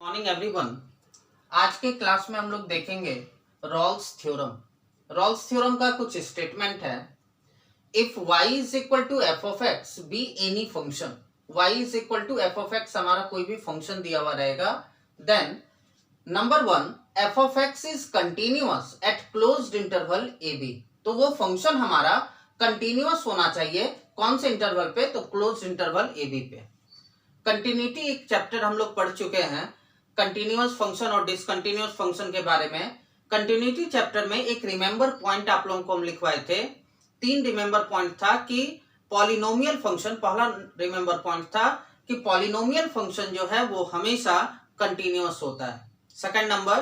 Morning everyone. आज के class में हम लोग देखेंगे रॉल्स थ्योरम। रॉल्स थ्योरम का कुछ स्टेटमेंट है। If y is equal to F of x be any function, y is equal to F of x हमारा कोई भी फंक्शन दिया हुआ रहेगा, then number one f of x is continuous at closed interval a b. तो वो function हमारा continuous होना चाहिए। कौन से इंटरवल पे? तो क्लोज्ड इंटरवल ए बी पे। कंटिन्यूटी एक चैप्टर हम लोग पढ़ चुके हैं, कंटिन्यूअस फंक्शन और डिसकंटिन्यूअस फंक्शन के बारे में। कंटिन्यूटी चैप्टर में एक रिमेंबर पॉइंट आप लोगों को हम लिखवाए थे। 3 रिमेंबर पॉइंट था कि पॉलिनोमियल फंक्शन, पहला रिमेंबर पॉइंट था कि पॉलिनोमियल फंक्शन जो है वो हमेशा कंटिन्यूअस होता है। सेकंड नंबर,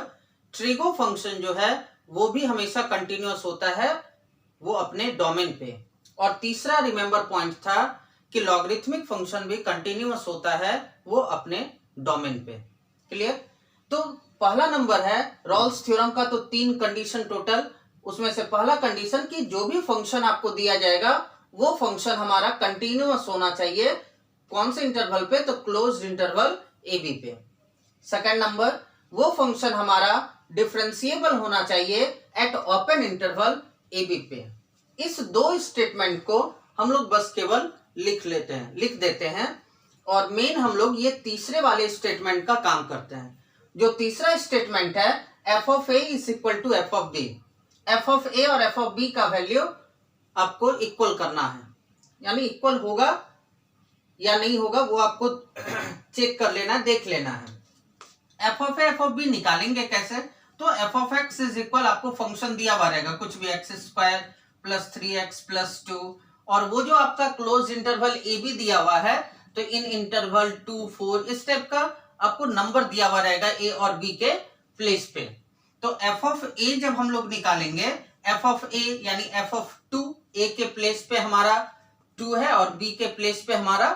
ट्रिगो फंक्शन जो है वो भी हमेशा कंटिन्यूअस होता है, वो अपने डोमेन पे। और तीसरा रिमेंबर पॉइंट था कि लॉगरिथमिक फंक्शन भी कंटिन्यूअस होता है, वो अपने डोमेन पे। क्लियर? तो पहला नंबर है रॉल्स थ्योरम का, तो 3 कंडीशन टोटल। उसमें से पहला कंडीशन कि जो भी फंक्शन आपको दिया जाएगा वो फंक्शन हमारा कंटिन्यूअस होना चाहिए। कौन से इंटरवल पे? तो क्लोज्ड इंटरवल ए बी पे। सेकंड नंबर, वो फंक्शन हमारा डिफरेंशिएबल होना चाहिए at open interval a b पे। इस 2 स्टेटमेंट को हम लोग बस केवल लिख देते हैं और मेन हम लोग ये तीसरे वाले स्टेटमेंट का काम करते हैं। जो तीसरा स्टेटमेंट है F of A is equal to F of B. F of A और एफ ऑफ बी का वैल्यू आपको इक्वल करना है, यानी इक्वल होगा या नहीं होगा वो आपको चेक कर लेना, देख लेना है। F of a f of b निकालेंगे कैसे? तो f of x is equal, आपको फंक्शन दिया हुआ रहेगा कुछ भी, x square plus 3x plus 2, और वो जो आपका क्लोज इंटरवल ए बी दिया हुआ है, तो इन इंटरवल 2, 4 इस टाइप का आपको नंबर दिया हुआ रहेगा ए और बी के प्लेस पे। तो एफ ऑफ ए जब हम लोग निकालेंगे, एफ ऑफ ए यानी एफ ऑफ 2, ए के प्लेस पे हमारा 2 है और बी के प्लेस पे हमारा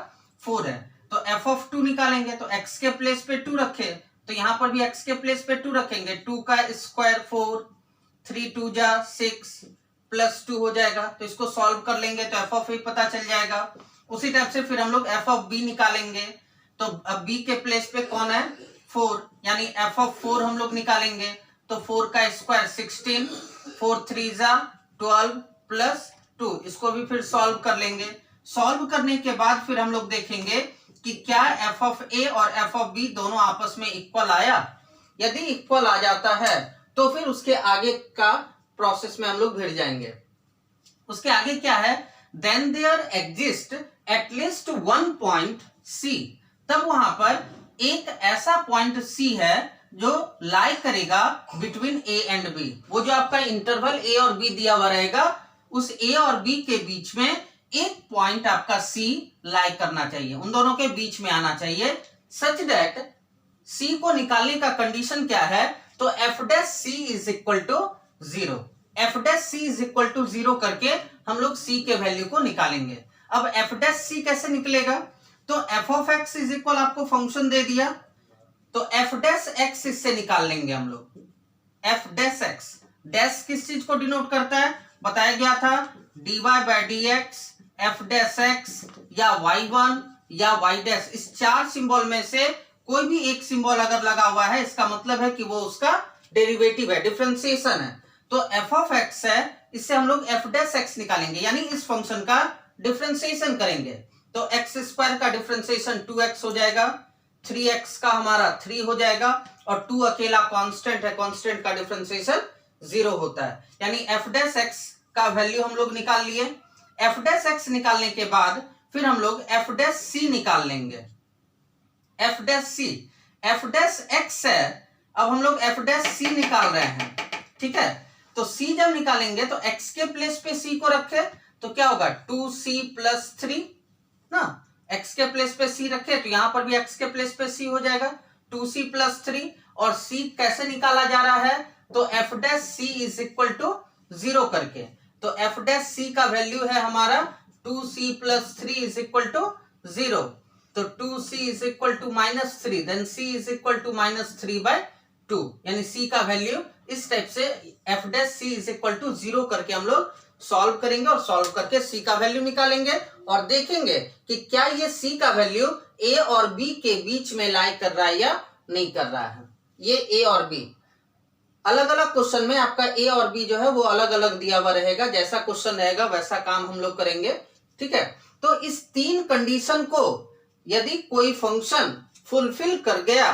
4 है। तो एफ ऑफ 2 निकालेंगे तो एक्स के प्लेस पे 2 रखे, तो यहां पर भी एक्स के प्लेस पे 2 रखेंगे। 2 का स्क्वायर 4, 3 2 जा 6 प्लस 2 हो जाएगा। तो इसको सॉल्व कर लेंगे तो एफ ऑफ ए पता चल जाएगा। उसी टाइप से फिर हम लोग एफ ऑफ बी निकालेंगे, तो अब बी के प्लेस पे कौन है? 4, यानी एफ ऑफ 4 हम लोग निकालेंगे तो 4 का स्क्वायर 16, 4 3 जा 12 प्लस 2, इसको भी फिर सॉल्व कर लेंगे। सॉल्व करने के बाद फिर हम लोग देखेंगे कि क्या एफ ऑफ ए और एफ ऑफ बी दोनों आपस में इक्वल आया। यदि इक्वल आ जाता है तो फिर उसके आगे का प्रोसेस में हम लोग भिड़ जाएंगे। उसके आगे क्या है? Then there exist at least 1 point c. तब वहां पर एक ऐसा पॉइंट सी है जो लाई करेगा बिटवीन ए एंड बी। वो जो आपका इंटरवल ए और बी दिया हुआ रहेगा, उस ए और बी के बीच में एक पॉइंट आपका सी लाई करना चाहिए, उन दोनों के बीच में आना चाहिए। सच दैट सी को निकालने का कंडीशन क्या है? तो f dash c is equal to 0। F dash c is equal to 0 करके हम लोग सी के वैल्यू को निकालेंगे। अब एफ डैश सी कैसे निकलेगा? तो f of x is equal, आपको फंक्शन दे दिया तो एफ डैश एक्स इससे निकाल लेंगे हम लोग। एफ डैश एक्स, डैश किस चीज को डिनोट करता है? बताया गया था dy by dx, f dash x या y1 या y डैश, इस 4 सिंबल में से कोई भी एक सिंबल अगर लगा हुआ है इसका मतलब है कि वो उसका डेरिवेटिव है, डिफरेंशिएशन है। तो एफ ऑफ एक्स है, इससे हम लोग एफ डैश एक्स निकालेंगे, यानी इस फंक्शन का डिफरेंशिएशन करेंगे। तो एक्स स्क्वायर का डिफरेंशिएशन 2x हो जाएगा, 3x का हमारा 3 हो जाएगा, और 2 अकेला कांस्टेंट है, कांस्टेंट का डिफरेंशिएशन 0 होता है। यानी एफ डैश एक्स का वैल्यू हम लोग निकाल लिए। एफ डैश एक्स निकालने के बाद फिर हम लोग एफ डैश सी निकाल लेंगे। एफ डैश सी, एफ डैश एक्स है, अब हम लोग एफ डैश सी निकाल रहे हैं, ठीक है। तो सी जब निकालेंगे तो x के प्लेस पे c को रखे तो क्या होगा? 2c प्लस 3 ना, x के प्लेस पे c रखे तो यहां पर भी x के प्लेस पे c हो जाएगा 2c प्लस 3। और c कैसे निकाला जा रहा है? तो f dash c is equal to 0 करके। तो एफ डैश सी का वैल्यू है हमारा 2c plus 3 is equal to 0। तो 2c is equal to -3, then c is equal to -3/2, यानी c का वैल्यू इस टाइप से f dash c is equal to 0 करके हम लोग सॉल्व करेंगे, और सॉल्व करके c का वैल्यू निकालेंगे और देखेंगे कि क्या ये c का वैल्यू a और b के बीच में लाई कर रहा है या नहीं कर रहा है। ये ए और बी अलग अलग क्वेश्चन में आपका ए और बी जो है वो अलग अलग दिया हुआ रहेगा, जैसा क्वेश्चन रहेगा वैसा काम हम लोग करेंगे, ठीक है। तो इस तीन कंडीशन को यदि कोई फंक्शन फुलफिल कर गया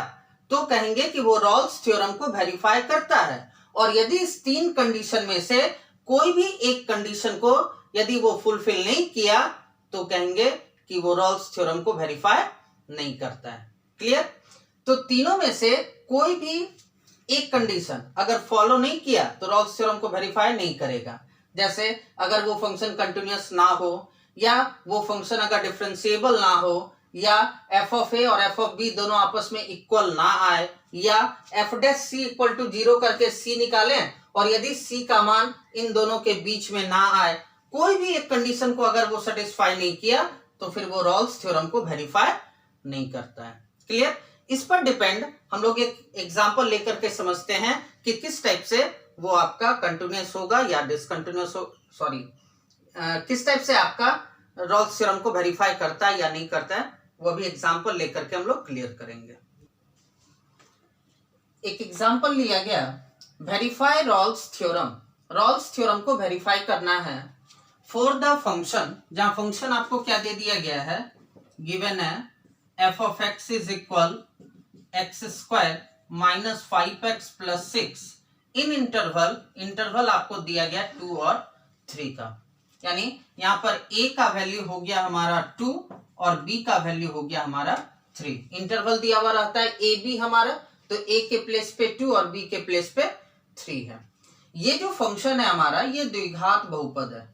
तो कहेंगे कि वो रॉल्स थ्योरम को वेरीफाई करता है, और यदि इस तीन कंडीशन में से कोई भी एक कंडीशन को यदि वो फुलफिल नहीं किया तो कहेंगे कि वो रॉल्स थ्योरम को वेरीफाई नहीं करता है। क्लियर? तो तीनों में से कोई भी एक कंडीशन अगर फॉलो नहीं किया तो रॉल्स थ्योरम को वेरीफाई नहीं करेगा। जैसे अगर वो फंक्शन कंटिन्यूअस ना हो, या वो फंक्शन अगर डिफरेंशिएबल ना हो, या एफ ऑफ ए और एफ ऑफ बी दोनों आपस में इक्वल ना आए, या f dash c equal to 0 करके सी निकालें और यदि सी का मान इन दोनों के बीच में ना आए, कोई भी एक कंडीशन को अगर वो सेटिस्फाई नहीं किया तो फिर वो रॉल्स थ्योरम को वेरीफाई नहीं करता है। क्लियर? इस पर डिपेंड हम लोग एक एग्जांपल लेकर के समझते हैं कि किस टाइप से वो आपका कंटिन्यूअस होगा या डिसकंटिन्यूअस हो, किस टाइप से आपका रॉल्स थ्योरम को वेरीफाई करता है या नहीं करता है, वो भी एग्जांपल लेकर के हम लोग क्लियर करेंगे। एक एग्जांपल लिया गया, verify Rolle's theorem. Rolle's theorem को वेरीफाई करना है फॉर द फंक्शन, जहां फंक्शन आपको क्या दे दिया गया है, गिवन है F of x is equal x square minus 5x plus 6 in interval आपको दिया गया 2 और 3 का, यानी यहां पर a का वैल्यू हो गया हमारा 2 और b का वैल्यू हो गया हमारा 3। इंटरवल दिया हुआ रहता है a b हमारा, तो a के प्लेस पे 2 और b के प्लेस पे 3 है। ये जो फंक्शन है हमारा ये द्विघात बहुपद है,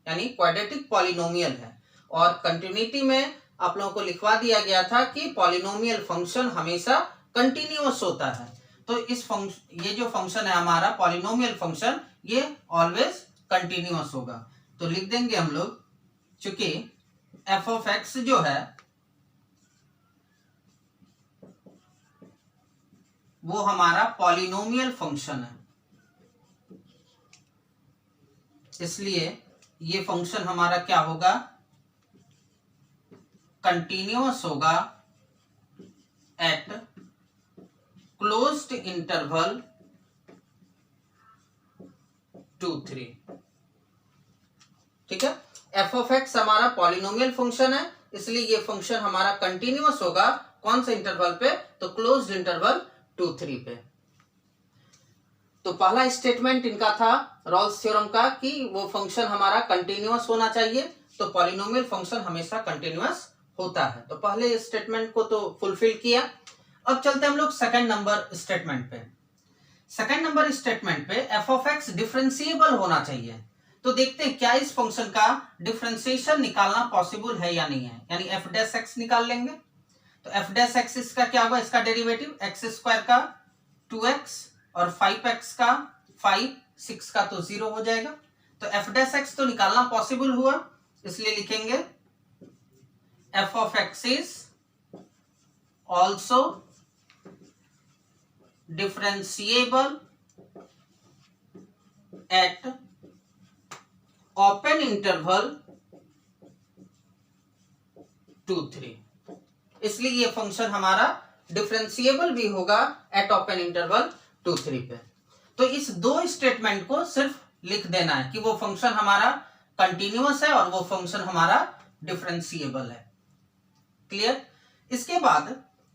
यानी क्वाड्रेटिक पॉलिनोमियल है, और कंटिन्यूटी में आप लोगों को लिखवा दिया गया था कि पॉलिनोमियल फंक्शन हमेशा कंटिन्यूअस होता है। तो ये जो फंक्शन है हमारा पॉलिनोमियल फंक्शन, ये ऑलवेज कंटिन्यूअस होगा। तो लिख देंगे हम लोग, चूंकि एफ ऑफ एक्स जो है वो हमारा पॉलिनोमियल फंक्शन है, इसलिए ये फंक्शन हमारा क्या होगा, कंटिन्यूअस होगा एट क्लोज्ड इंटरवल 2 3। ठीक है, एफ ऑफ एक्स हमारा पॉलिनोमियल फंक्शन है, इसलिए ये फंक्शन हमारा कंटिन्यूअस होगा कौन से इंटरवल पे, तो क्लोज्ड इंटरवल 2 3 पे। तो पहला स्टेटमेंट इनका था रॉल्स थ्योरम का कि वो फंक्शन हमारा कंटिन्यूअस होना चाहिए, तो पॉलिनोमियल फंक्शन हमेशा कंटिन्यूअस होता है। तो पहले स्टेटमेंट को तो फुलफिल किया। अब चलते हम लोग सेकंड नंबर स्टेटमेंट पे। सेकंड नंबर स्टेटमेंट पे एफ ऑफ एक्स डिफरेंशिएबल होना चाहिए। तो देखते हैं क्या इस फंक्शन का डिफरेंशिएशन निकालना पॉसिबल है या नहीं है, यानी एफ डैश एक्स निकाल लेंगे। तो एफ डैश एक्स इसका क्या होगा, इसका डेरिवेटिव एक्स स्क्वायर का 2x और 5x का 5, 6 का तो 0 हो जाएगा। तो एफ डैश एक्स तो निकालना पॉसिबल हुआ, इसलिए लिखेंगे F of x is also differentiable eight open interval 2 3। इसलिए ये फंक्शन हमारा डिफरेंशिएबल भी होगा एट ओपन इंटरवल 2 3 पे। तो इस दो स्टेटमेंट को सिर्फ लिख देना है कि वो फंक्शन हमारा कंटिन्यूअस है और वो फंक्शन हमारा डिफरेंशिएबल है। क्लियर? इसके बाद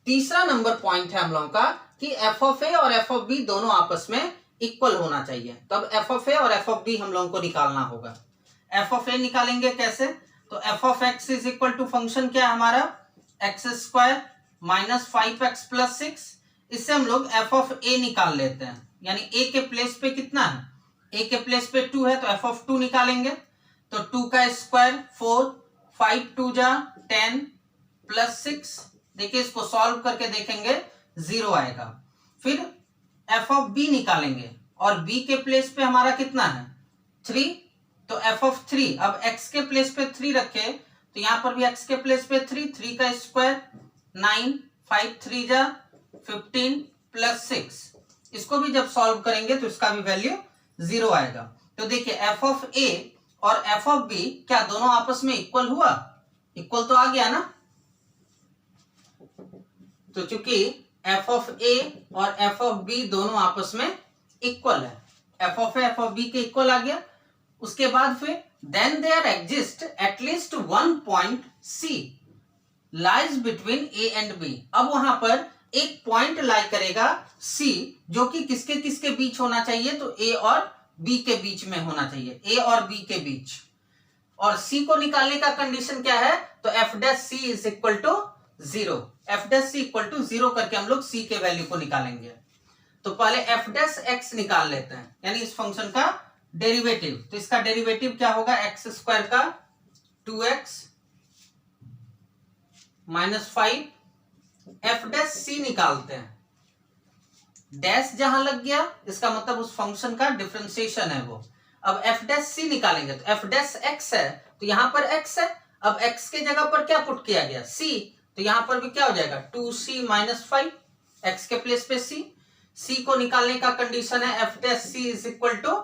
तीसरा नंबर पॉइंट है हम लोगों का कि एफ ऑफ ए और एफ ऑफ बी दोनों आपस में इक्वल होना चाहिए। तब एफ ऑफ ए और एफ ऑफ बी हम लोगों को निकालना होगा। एफ ऑफ ए निकालेंगे कैसे, तो f of x is equal to function क्या है हमारा, x square minus 5x plus 6। इससे हम लोग एफ ऑफ ए निकाल लेते हैं, यानी ए के प्लेस पे कितना है, ए के प्लेस पे 2 है, तो एफ ऑफ 2 निकालेंगे। तो 2 का स्क्वायर 4, 5 2 जा 10 प्लस 6, देखिए इसको सॉल्व करके देखेंगे 0 आएगा। फिर एफ ऑफ बी निकालेंगे और बी के प्लेस पे हमारा कितना है 3, तो एफ ऑफ 3, अब एक्स के प्लेस पे 3 रखे तो यहां पर भी एक्स के प्लेस पे 3 का स्क्वायर 9, 5 3 जा 15 प्लस 6। इसको भी जब सॉल्व करेंगे तो इसका भी वैल्यू 0 आएगा। तो देखिए एफ ऑफ ए और एफ ऑफ बी क्या दोनों आपस में इक्वल हुआ, इक्वल तो आ गया ना। तो चूंकि एफ ऑफ ए और एफ ऑफ बी दोनों आपस में इक्वल है, F of a f of b के इक्वल आ गया। उसके बाद फिर then there exist at least one point c lies between a and b. अब वहां पर एक पॉइंट लाई करेगा सी, जो कि किसके किसके बीच होना चाहिए, तो ए और बी के बीच में होना चाहिए, ए और बी के बीच। और सी को निकालने का कंडीशन क्या है, तो f dash c is equal to 0, f dash c equal to 0 करके हम लोग सी के वैल्यू को निकालेंगे। तो पहले एफ डैश एक्स निकाल लेते हैं, यानी इस फंक्शन का डेरिवेटिव। तो इसका डेरिवेटिव क्या होगा, एक्स स्क्वायर का 2x माइनस 5। एफ डैश सी निकालते हैं, डैश जहां लग गया इसका मतलब उस फंक्शन का डिफरेंशिएशन है वो। अब एफ डैश सी निकालेंगे तो एफ डैश एक्स है, तो यहां पर एक्स है। अब एक्स के जगह पर क्या पुट किया गया, सी, तो यहां पर भी क्या हो जाएगा 2c माइनस 5, एक्स के प्लेस पे सी। सी को निकालने का कंडीशन है f dash c is equal to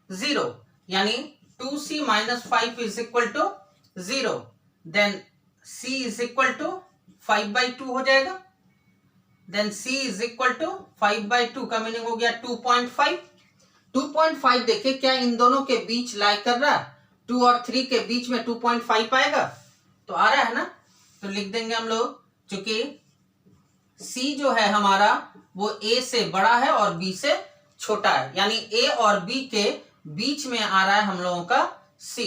0, यानी 2c minus 5 is equal to 0। Then c is equal to 5/2 हो जाएगा। Then c is equal to 5/2 का मीनिंग हो गया 2.5। 2.5 देखिए क्या इन दोनों के बीच लाई कर रहा है, 2 और 3 के बीच में 2.5 आएगा, तो आ रहा है ना। तो लिख देंगे हम लोग, चूंकि c जो है हमारा वो a से बड़ा है और b से छोटा है, यानी a और b के बीच में आ रहा है हम लोगों का c,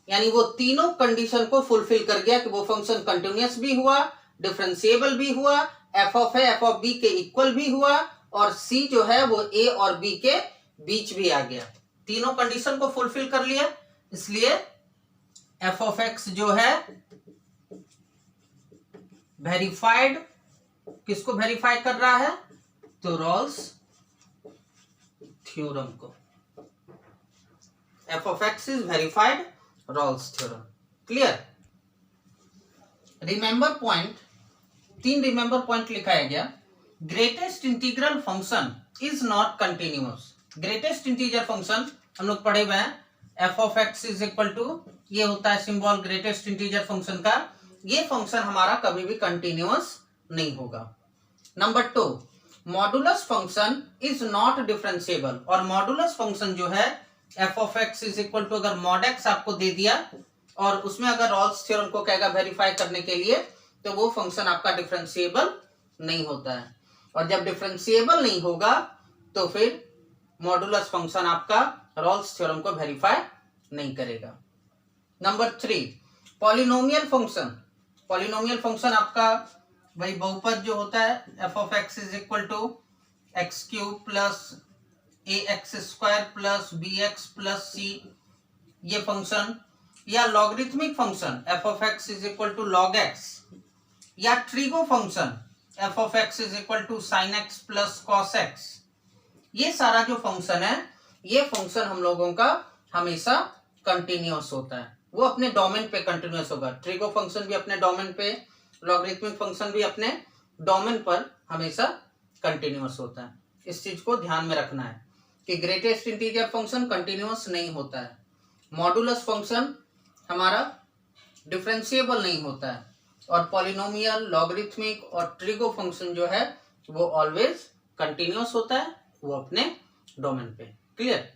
यानी वो तीनों कंडीशन को फुलफिल कर गया कि वो फंक्शन कंटिन्यूअस भी हुआ, डिफरेंशिएबल भी हुआ, f of a f of b के इक्वल भी हुआ, और सी जो है वो ए और बी के बीच भी आ गया। तीनों कंडीशन को फुलफिल कर लिया, इसलिए एफ ऑफ एक्स जो है वेरीफाइड, किसको वेरीफाई कर रहा है, तो रॉल्स थ्योरम को। F of x is verified Rolle's theorem. Clear. Remember point, 3 remember point लिखाया गया। Greatest integral function is not continuous. Greatest integer function हम लोग पढ़े हुए हैं, f of x is equal to, ये होता है सिंबल ग्रेटेस्ट इंटीजर फंक्शन का। ये फंक्शन हमारा कभी भी कंटिन्यूअस नहीं होगा। Number 2, modulus function is not differentiable. और मॉडुलस फंक्शन जो है F of x is equal to, अगर मॉड एक्स आपको दे दिया और उसमें अगर रॉल्स थ्योरम को कहेगा वेरीफाई करने के लिए, तो वो फंक्शन आपका डिफरेंशिएबल नहीं होता है। और जब डिफरेंशिएबल नहीं होगा तो फिर मॉडुलस फंक्शन आपका रॉल्स थ्योरम को वेरीफाई नहीं करेगा। Number 3, polynomial function. Polynomial function आपका भाई बहुपद जो होता है, F of x is equal to X cube plus A X square plus B X plus C, ये फंक्शन, या logarithmic function F of x is equal to log X, या trigo function F of x is equal to sine X plus cos X. ये सारा जो function है, ये function हम लोगों का हमेशा कंटिन्यूअस होता है, वो अपने डोमेन पे कंटिन्यूअस होगा। ट्रिगो फंक्शन भी अपने डोमेन पे, लॉगरिथमिक फंक्शन भी अपने डोमेन पर हमेशा कंटिन्यूअस होता है। इस चीज को ध्यान में रखना है कि ग्रेटेस्ट इंटीजर फंक्शन कंटिन्यूअस नहीं होता है, मॉडुलस फंक्शन हमारा डिफरेंशिएबल नहीं होता है, और पॉलिनोमियल, लॉगरिथमिक और ट्रिगो फंक्शन जो है वो ऑलवेज कंटिन्यूअस होता है, वो अपने डोमेन पे। क्लियर।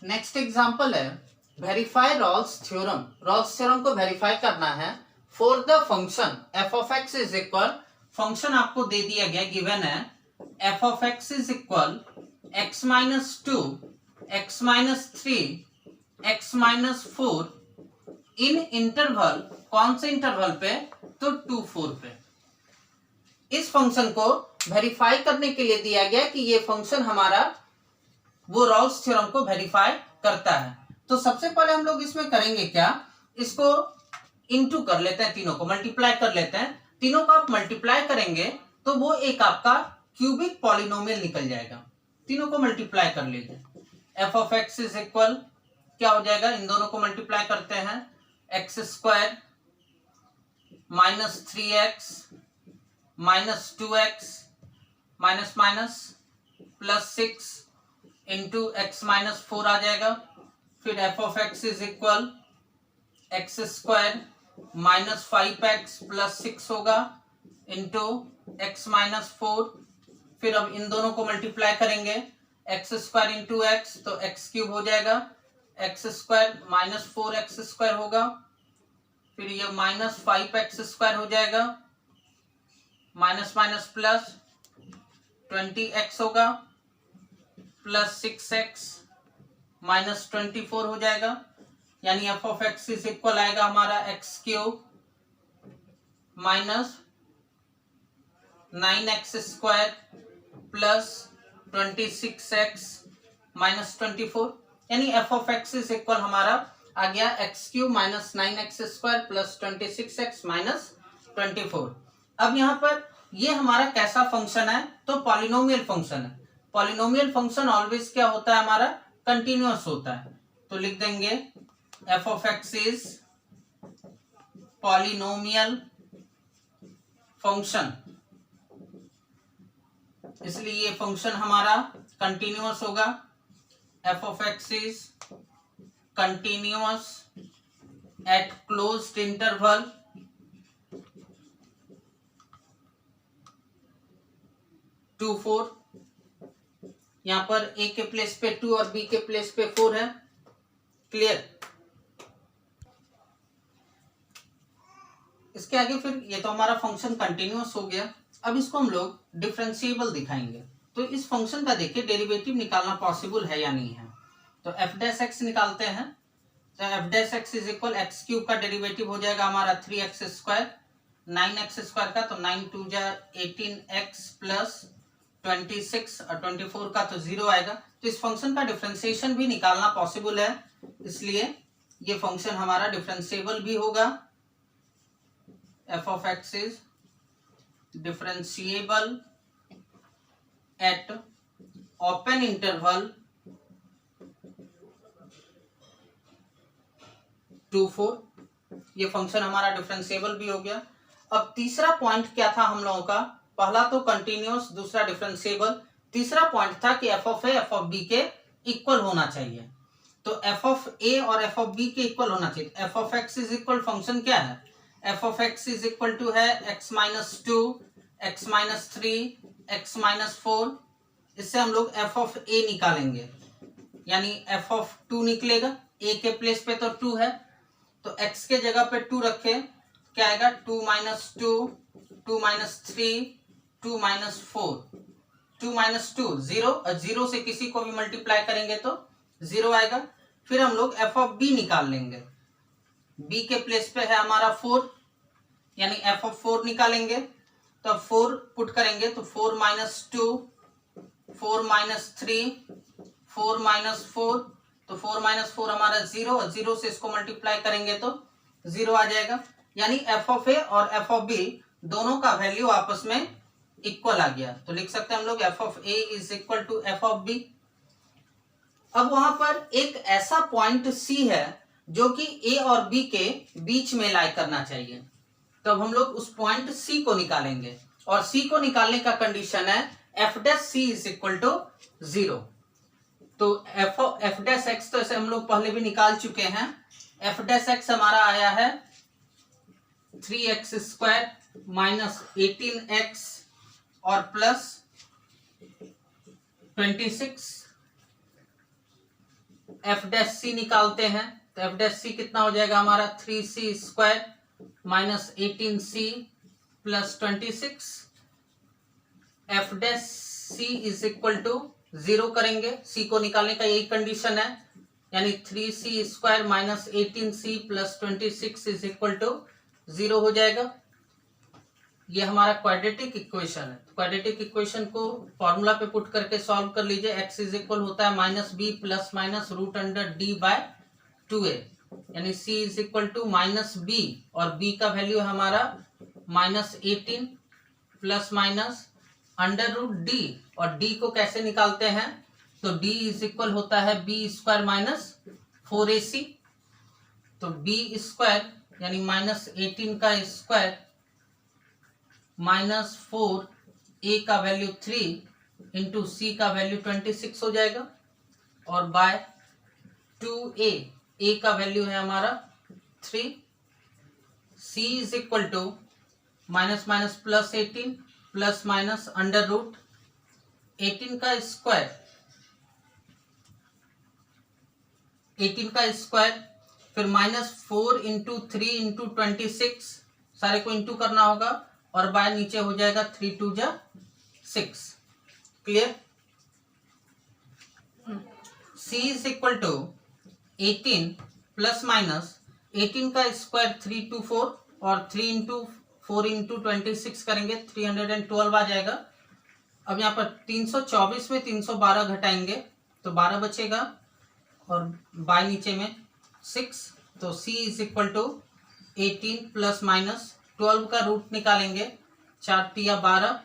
नेक्स्ट एग्जांपल है verify Rolle's theorem. Rolle's theorem को वेरीफाई करना है for the function F of x is equal, function आपको दे दिया गया, गिवन है F of x is equal x minus 2 x minus 3 x minus 4 in interval, कौन से इंटरवल पे, तो 2 4 पे। इस फंक्शन को वेरीफाई करने के लिए दिया गया कि ये फंक्शन हमारा वो रॉल्स थ्योरम को वेरीफाई करता है। तो सबसे पहले हम लोग इसमें करेंगे क्या, इसको इनटू कर लेते हैं, तीनों को मल्टीप्लाई कर लेते हैं। तीनों को आप मल्टीप्लाई करेंगे तो वो एक आपका क्यूबिक पॉलिनोमियल निकल जाएगा। तीनों को मल्टीप्लाई कर लीजिए, F of x is equal क्या हो जाएगा, इन दोनों को मल्टीप्लाई करते हैं, x square minus 3x minus 2x minus minus plus 6 into x minus 4 आ जाएगा। फिर F of x is equal x square -5x + 6 होगा इंटू x - 4। फिर अब इन दोनों को मल्टीप्लाई करेंगे, x² इंटू एक्स तो x³ हो जाएगा, x² - 4x² होगा, फिर ये -5x² हो जाएगा, माइनस माइनस प्लस 20x होगा, प्लस 6x - 24 हो जाएगा, यानी f(x) इज इक्वल आएगा हमारा x³ minus 9x² plus 26x - 24, यानी f(x) इज इक्वल हमारा आ गया x³ minus 9x² plus 26x - 24। अब यहाँ पर ये हमारा कैसा फंक्शन है, तो पॉलिनोमियल फंक्शन है। पॉलिनोमियल फंक्शन ऑलवेज क्या होता है हमारा, कंटिन्यूअस होता है। तो लिख देंगे f(x) इज पॉलिनोमियल फंक्शन, इसलिए ये फंक्शन हमारा कंटिन्यूअस होगा। f(x) is continuous at closed interval to 4। यहां पर a के प्लेस पे 2 और b के प्लेस पे 4 है। क्लियर। इसके आगे फिर ये तो हमारा फंक्शन कंटिन्यूअस हो गया। अब इसको हम लोग डिफरेंशिएबल दिखाएंगे। तो इस फंक्शन का देखिए डेरिवेटिव निकालना पॉसिबल है या नहीं है। तो f' निकालते हैं। तो f' इज इक्वल x³ का डेरिवेटिव हो जाएगा हमारा 3x², 9x² का तो 9 2 जा 18x प्लस 26 और 24 का तो 0 आएगा। तो इस फंक्शन का डिफरेंशिएशन भी निकालना पॉसिबल है, इसलिए ये फंक्शन हमारा डिफरेंशिएबल भी होगा। f(x) is differentiable at open interval 2 4। ये फंक्शन हमारा डिफरेंशिएबल भी हो गया। अब तीसरा पॉइंट क्या था हम लोगों का, पहला तो कंटिन्यूअस, दूसरा डिफरेंशिएबल, तीसरा पॉइंट था कि f(a) f(b) के इक्वल होना चाहिए। तो f(a) और f(b) के इक्वल होना चाहिए। f(x) इज इक्वल फंक्शन क्या है, f(x) इज इक्वल टू है x - 2, x - 3, x - 4। इससे हम लोग f(a) निकालेंगे, यानी f(2) निकलेगा। a के प्लेस पे तो 2 है, तो x के जगह पे 2 रखे, क्या आएगा 2 - 2, 2 - 3, 2 - 4, 2 - 2 0, और 0 से किसी को भी मल्टीप्लाई करेंगे तो 0 आएगा। फिर हम लोग f(b) निकाल लेंगे। b के प्लेस पे है हमारा 4, यानी f(4) निकालेंगे। तो 4 पुट करेंगे तो 4 - 2, 4 - 3, 4 - 4, तो 4 - 4 हमारा 0, और 0 से इसको मल्टीप्लाई करेंगे तो 0 आ जाएगा। यानी f(a) और f(b) दोनों का वैल्यू आपस में इक्वल आ गया। तो लिख सकते हैं हम लोग f(a) is equal to f(b). अब वहां पर एक ऐसा पॉइंट C है जो कि A और B के बीच में लाई करना चाहिए। तो अब हम लोग उस पॉइंट C को निकालेंगे, और C को निकालने का कंडीशन है f' इज इक्वल टू 0। तो f' तो ऐसे हम लोग पहले भी निकाल चुके हैं। f' हमारा आया है 3x² माइनस 18x और प्लस 26। f' निकालते हैं तो f' कितना हो जाएगा हमारा 3c² minus 18c plus 26। f' is equal to 0 करेंगे, c को निकालने का यही कंडीशन है, यानी 3c² minus 18c plus 26 is equal to 0 हो जाएगा। ये हमारा क्वाड्रेटिक इक्वेशन है। क्वाड्रेटिक इक्वेशन को फॉर्मूला पे पुट करके सॉल्व कर लीजिए। x इज इक्वल होता है -b प्लस माइनस √d/2a, यानी c is equal to -b, और b का वैल्यू है हमारा -18 प्लस माइनस √d, और d को कैसे निकालते हैं, तो d इज इक्वल होता है b² माइनस 4ac। तो b² यानी -18 का स्क्वायर -4, a का वैल्यू 3 इंटू सी का वैल्यू 26 हो जाएगा, और बाय 2a, a का वैल्यू है हमारा 3। c is equal to minus minus plus 18 plus minus under root 18 का स्क्वायर, 18 का स्क्वायर, फिर माइनस 4 इंटू 3 इंटू 26, सारे को इंटू करना होगा और बाय नीचे हो जाएगा 3 2 जा 6। Clear? c is equal to 18 plus minus 18 का स्क्वायर 3 2 4 और 3 इंटू 4 इंटू 26 करेंगे 312 आ जाएगा। अब यहाँ पर 324 में 312 घटाएंगे तो 12 बचेगा और बाय नीचे में 6, तो c is equal to 18 plus minus 12 का रूट निकालेंगे, 4 तिया 12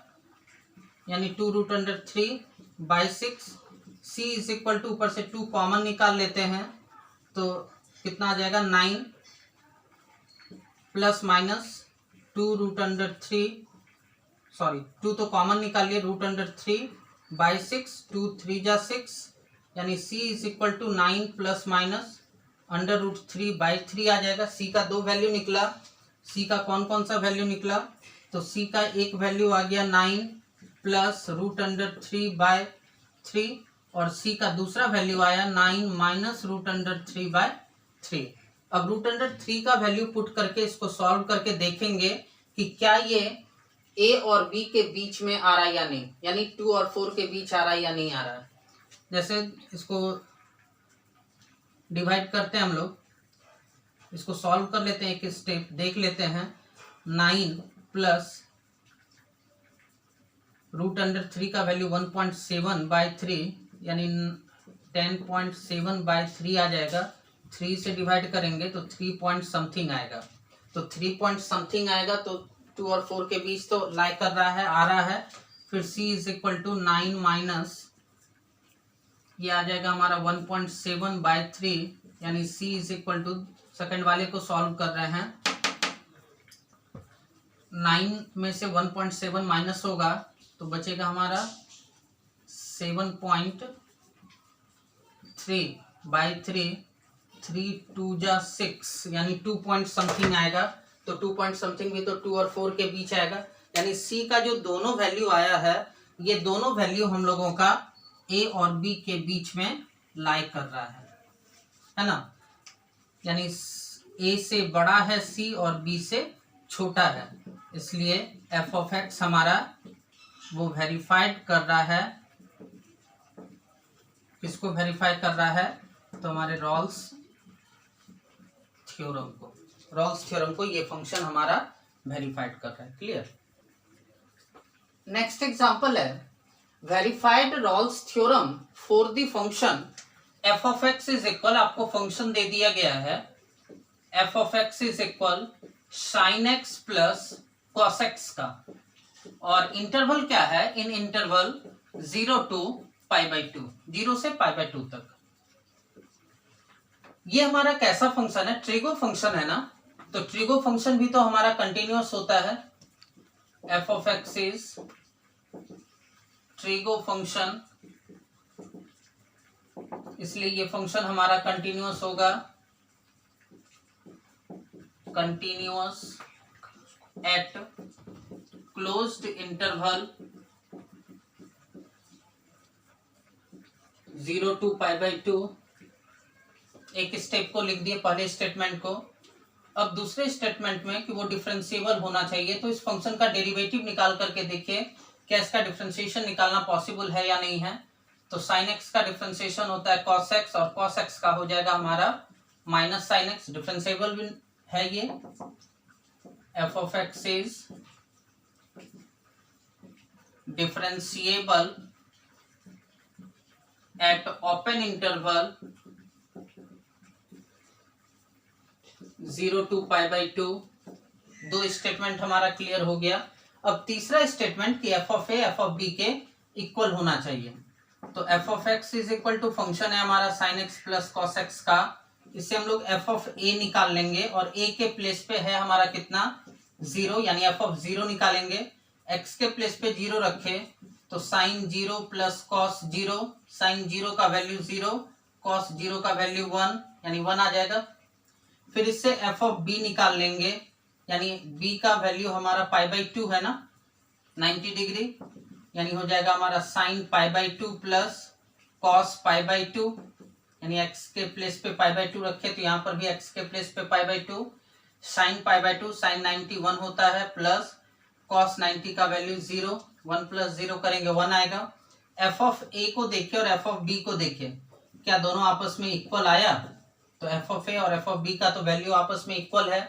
यानी 2 root under 3 by 6। c is equal to ऊपर से 2 कॉमन निकाल लेते हैं तो कितना आ जाएगा 9 plus minus 2 root under 3, sorry 2 तो कॉमन निकालिए, रूट अंडर 3 बाय 6, 2 3 जा 6 यानी c is equal to 9 plus minus under root 3 by 3 आ जाएगा। c का 2 वैल्यू निकला। c का कौन कौन सा वैल्यू निकला? तो c का एक वैल्यू आ गया 9 प्लस रूट अंडर 3 बाय 3 और c का दूसरा वैल्यू आया 9 माइनस रूट अंडर 3 बाय 3। अब रूट अंडर 3 का वैल्यू पुट करके इसको सॉल्व करके देखेंगे कि क्या ये a और b के बीच में आ रहा है या नहीं, यानी 2 और 4 के बीच आ रहा है या नहीं आ रहा है। जैसे इसको डिवाइड करते हैं हम लोग, इसको सॉल्व कर लेते हैं, एक स्टेप देख लेते हैं। 9 प्लस रूट अंडर 3 का वैल्यू 1.7 बाय 3 यानी 10.7 बाय 3 आ जाएगा। 3 से डिवाइड करेंगे तो 3 पॉइंट समथिंग आएगा, तो 3 पॉइंट समथिंग आएगा तो 2 और 4 के बीच तो लाई कर रहा है, आ रहा है। फिर c is equal to 9 minus ये आ जाएगा हमारा 1.7 बाय 3 यानी c is equal to, second वाले को सॉल्व कर रहे हैं, 9 में से 1.7 माइनस होगा तो बचेगा हमारा 7.3 बाय 3, 3 2 जा 6 यानी 2 पॉइंट समथिंग आएगा। तो 2 पॉइंट समथिंग भी तो 2 और 4 के बीच आएगा, यानी c का जो दोनों वैल्यू आया है ये दोनों वैल्यू हम लोगों का a और b के बीच में लाई कर रहा है ना, यानी a से बड़ा है c और b से छोटा है, इसलिए f ऑफ x हमारा वो वेरीफाइड कर रहा है। किसको वेरीफाई कर रहा है? तो हमारे रॉल्स थ्योरम को ये फंक्शन हमारा वेरीफाइड कर रहा है। क्लियर? नेक्स्ट एग्जांपल है verified Rolle's theorem for the function f of x is equal, आपको फंक्शन दे दिया गया है f of x is equal sin x plus cos x का, और इंटरवल क्या है? इन इंटरवल 0 to π/2, 0 से π/2 तक। ये हमारा कैसा फंक्शन है? ट्रिगो फंक्शन है ना, तो ट्रिगो फंक्शन भी तो हमारा कंटिन्यूअस होता है। f of x is trigo function, इसलिए ये फंक्शन हमारा कंटिन्यूअस होगा, continuous at closed interval 0 to π/2। एक स्टेप को लिख दिए पहले स्टेटमेंट को। अब दूसरे स्टेटमेंट में कि वो डिफरेंशिएबल होना चाहिए, तो इस फंक्शन का डेरिवेटिव निकाल करके देखिए क्या इसका डिफरेंशिएशन निकालना पॉसिबल है या नहीं है। तो sin x का डिफरेंशिएशन होता है cos x और cos x का हो जाएगा हमारा माइनस sin x, डिफरेंशिएबल भी है ये। f of x is differentiable eight open interval 0 to π/2। दो स्टेटमेंट हमारा क्लियर हो गया। अब तीसरा स्टेटमेंट कि f of a f of b के इक्वल होना चाहिए। तो f of x is equal to function है हमारा sin x plus cos x का, इससे हम लोग f ऑफ a निकाल लेंगे और a के प्लेस पे है हमारा कितना 0, यानी f ऑफ 0 निकालेंगे। x के प्लेस पे 0 रखे तो sin 0 प्लस cos 0, sin 0 का वैल्यू 0, cos 0 का वैल्यू 1 यानी 1 आ जाएगा। फिर इससे f ऑफ b निकाल लेंगे, यानी b का वैल्यू हमारा π/2 है ना 90 डिग्री, यानी हो जाएगा हमारा sin π/2 प्लस cos π/2, यानी x के प्लेस पे π/2 रखे तो यहाँ पर भी x के प्लेस पे π/2, sin π/2 sin 90 1 होता है प्लस cos 90 का वैल्यू 0, 1 प्लस 0 करेंगे 1 आएगा। f ऑफ a को देखिए और f ऑफ b को देखिए, क्या दोनों आपस में इक्वल आया? तो f ऑफ a और f ऑफ b का तो वैल्यू आपस में इक्वल है।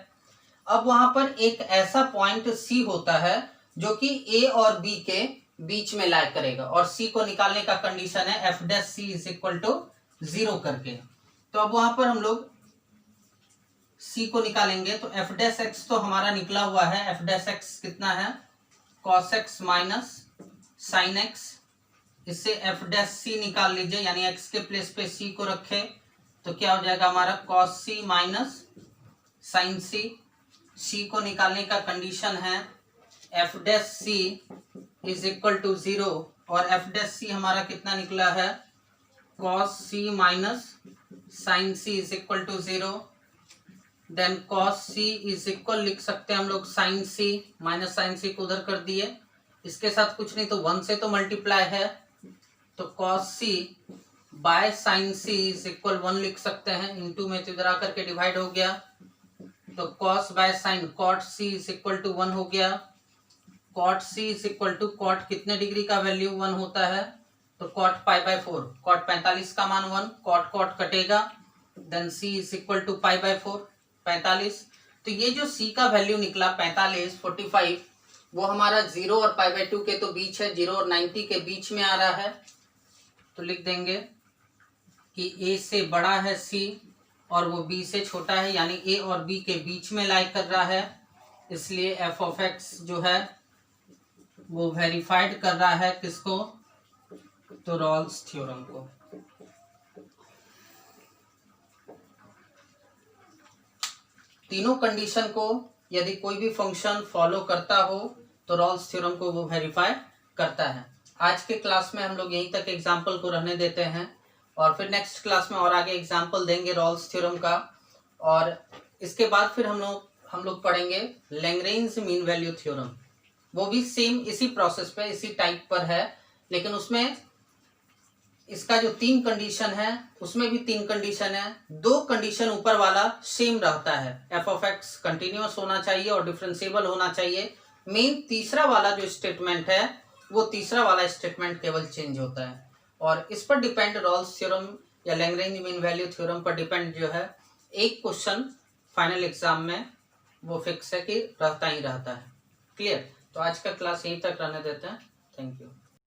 अब वहां पर एक ऐसा पॉइंट c होता है जो कि a और b के बीच में लाई करेगा, और c को निकालने का कंडीशन है f dash c is equal to 0 करके। तो अब वहां पर हम लोग c को निकालेंगे तो f डैश x तो हमारा निकला हुआ है, f डैश x कितना है cos x minus sine x, इससे f डैश c निकाल लीजिए, यानी x के प्लेस पे c को रखे तो क्या हो जाएगा हमारा cos c minus sine c। c को निकालने का कंडीशन है f dash c is equal to 0, और f डैश c हमारा कितना निकला है cos c minus sine c is equal to 0। Then cos c is equal लिख सकते हैं हम लोग sine c, minus sine c को उधर कर दिए, इसके साथ कुछ नहीं तो 1 से तो मल्टीप्लाई है, तो cos c by sine c is equal 1 लिख सकते हैं, इनटू में तो इधर आकर के डिवाइड हो गया, तो cos by sine cot c is equal to 1 हो गया। cot c is equal to cot कितने डिग्री का वैल्यू 1 होता है, तो cot π/4, cot 45 का मान 1, cot cot कटेगा, then c is equal to π/4 45। तो ये जो c का वैल्यू निकला 45 45, वो हमारा 0 और π/2 के तो बीच है, 0 और 90 के बीच में आ रहा है, तो लिख देंगे कि a से बड़ा है c और वो b से छोटा है, यानी a और b के बीच में लाई कर रहा है, इसलिए f ऑफ x जो है वो वेरीफाइड कर रहा है किसको, तो रॉल्स थ्योरम को। तीनों कंडीशन को यदि कोई भी फंक्शन फॉलो करता हो तो रॉल्स थ्योरम को वो वेरीफाई करता है। आज के क्लास में हम लोग यहीं तक एग्जाम्पल को रहने देते हैं, और फिर नेक्स्ट क्लास में और आगे एग्जाम्पल देंगे रॉल्स थ्योरम का, और इसके बाद फिर हम लोग पढ़ेंगे लैग्रेंज मीन वैल्यू थ्योरम। वो भी सेम इसी प्रोसेस पे इसी टाइप पर है, लेकिन उसमें इसका जो 3 कंडीशन है उसमें भी 3 कंडीशन है, 2 कंडीशन ऊपर वाला सेम रहता है, f ऑफ x कंटिन्यूअस होना चाहिए और डिफरेंशिएबल होना चाहिए। मेन तीसरा वाला जो स्टेटमेंट है वो तीसरा वाला स्टेटमेंट केवल चेंज होता है, और इस पर डिपेंड रॉल्स थ्योरम या लैग्रेंज मीन वैल्यू थ्योरम पर डिपेंड जो है एक क्वेश्चन फाइनल एग्जाम में वो फिक्स है कि रहता ही रहता है। क्लियर? तो आज का क्लास यहीं तक रहने देते हैं। Thank you.